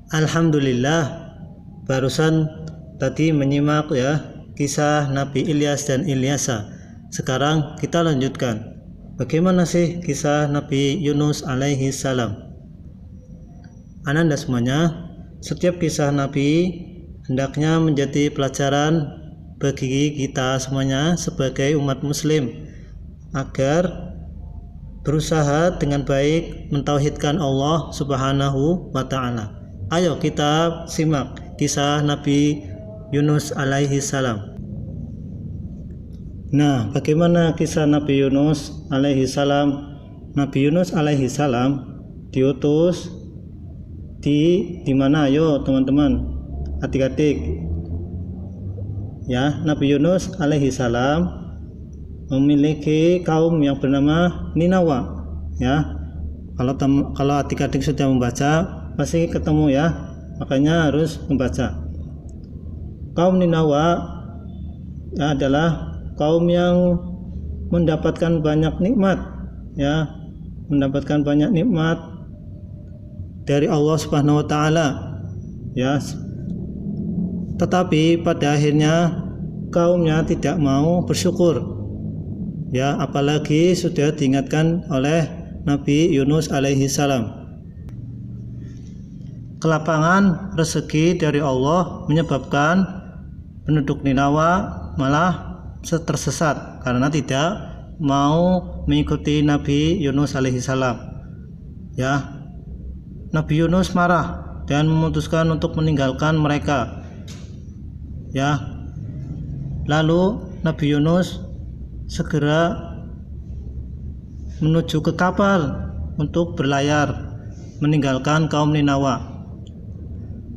Alhamdulillah, barusan tadi menyimak ya kisah Nabi Ilyas dan Ilyasa. Sekarang kita lanjutkan. Bagaimana sih kisah Nabi Yunus alaihi salam? Ananda semuanya, setiap kisah Nabi hendaknya menjadi pelajaran bagi kita semuanya sebagai umat muslim agar berusaha dengan baik mentauhidkan Allah Subhanahu wa ta'ala. Ayo kita simak kisah Nabi Yunus alaihi salam. Nah, bagaimana kisah Nabi Yunus alaihi salam? Nabi Yunus alaihi salam diutus di mana? Ayo teman-teman, adik-adik. Ya, Nabi Yunus alaihi salam memiliki kaum yang bernama Ninawa. Ya, kalau adik-adik sudah membaca pasti ketemu ya, makanya harus membaca. Kaum Ninawa adalah kaum yang mendapatkan banyak nikmat, ya, mendapatkan banyak nikmat dari Allah Subhanahu wa ta'ala, ya. Tetapi pada akhirnya kaumnya tidak mau bersyukur, ya, apalagi sudah diingatkan oleh Nabi Yunus alaihi salam. Kelapangan rezeki dari Allah menyebabkan penduduk Ninawa malah tersesat karena tidak mau mengikuti Nabi Yunus alaihi salam. Ya, Nabi Yunus marah dan memutuskan untuk meninggalkan mereka. Ya, lalu Nabi Yunus segera menuju ke kapal untuk berlayar meninggalkan kaum Ninawa.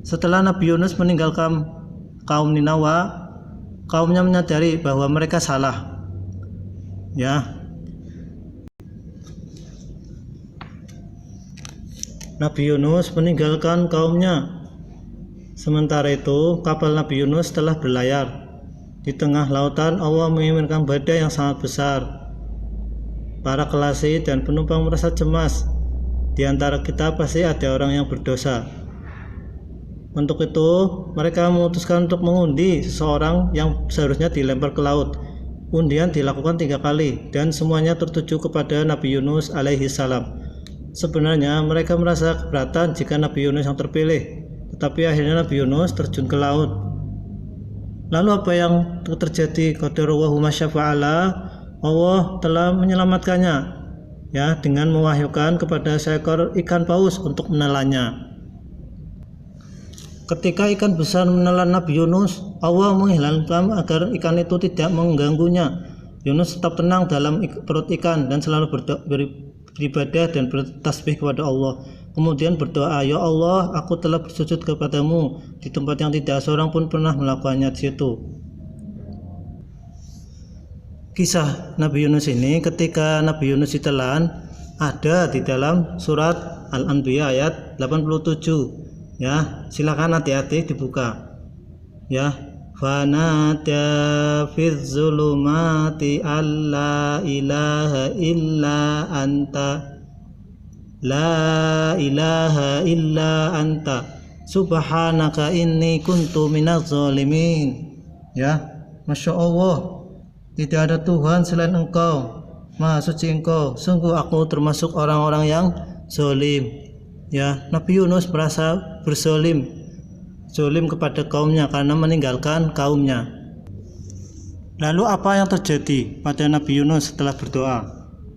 Setelah Nabi Yunus meninggalkan kaum Ninawa, kaumnya menyadari bahwa mereka salah. Ya, Nabi Yunus meninggalkan kaumnya. Sementara itu, kapal Nabi Yunus telah berlayar. Di tengah lautan, Allah mengirimkan badai yang sangat besar. Para kelasi dan penumpang merasa cemas. Di antara kita pasti ada orang yang berdosa. Untuk itu, mereka memutuskan untuk mengundi seseorang yang seharusnya dilempar ke laut. Undian dilakukan 3 kali dan semuanya tertuju kepada Nabi Yunus alaihi salam. Sebenarnya mereka merasa keberatan jika Nabi Yunus yang terpilih, tetapi akhirnya Nabi Yunus terjun ke laut. Lalu apa yang terjadi? Qadarullahu masyafa'ala, Allah telah menyelamatkannya, ya, dengan mewahyukan kepada seekor ikan paus untuk menelannya. Ketika ikan besar menelan Nabi Yunus, Allah menghilalkan agar ikan itu tidak mengganggunya. Yunus tetap tenang dalam perut ikan dan selalu beribadah dan bertasbih kepada Allah. Kemudian berdoa, "Ya Allah, aku telah bersujud kepadamu di tempat yang tidak seorang pun pernah melakukannya di situ." Kisah Nabi Yunus ini ketika Nabi Yunus ditelan ada di dalam surat Al-Anbiya ayat 87. Ya, silakan hati-hati dibuka. Ya, fanata fiz zulumati alla ilaha illa anta la ilaha illa anta subhanaka inni kuntu minaz zalimin. Ya, Masya Allah, tidak ada Tuhan selain Engkau, Maha suci Engkau, sungguh aku termasuk orang-orang yang zalim. Ya, Nabi Yunus merasa berzalim kepada kaumnya karena meninggalkan kaumnya. Lalu apa yang terjadi pada Nabi Yunus setelah berdoa?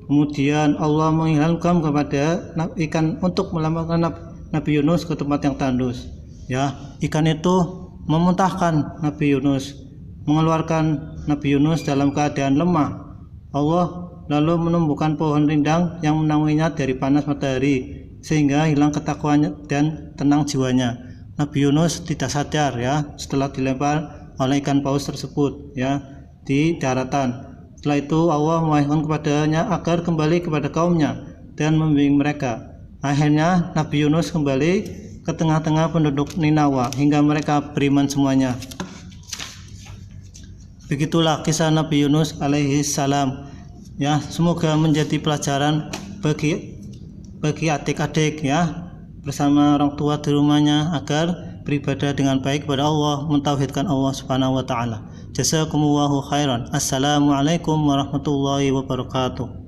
Kemudian Allah mengilhamkan kepada ikan untuk melambangkan Nabi Yunus ke tempat yang tandus. Ya, ikan itu memuntahkan Nabi Yunus, mengeluarkan Nabi Yunus dalam keadaan lemah. Allah lalu menumbuhkan pohon rindang yang menaunginya dari panas matahari sehingga hilang ketakwaannya dan tenang jiwanya. Nabi Yunus tidak sadar, ya, setelah dilempar oleh ikan paus tersebut, ya, di daratan. Setelah itu Allah mewahyukan kepadanya agar kembali kepada kaumnya dan membimbing mereka. Akhirnya Nabi Yunus kembali ke tengah-tengah penduduk Ninawa hingga mereka beriman semuanya. Begitulah kisah Nabi Yunus alaihi salam. Ya, semoga menjadi pelajaran bagi adik-adik, ya, bersama orang tua di rumahnya agar beribadah dengan baik kepada Allah, mentauhidkan Allah Subhanahu wa taala. Jazakumullahu khairan. Assalamualaikum warahmatullahi wabarakatuh.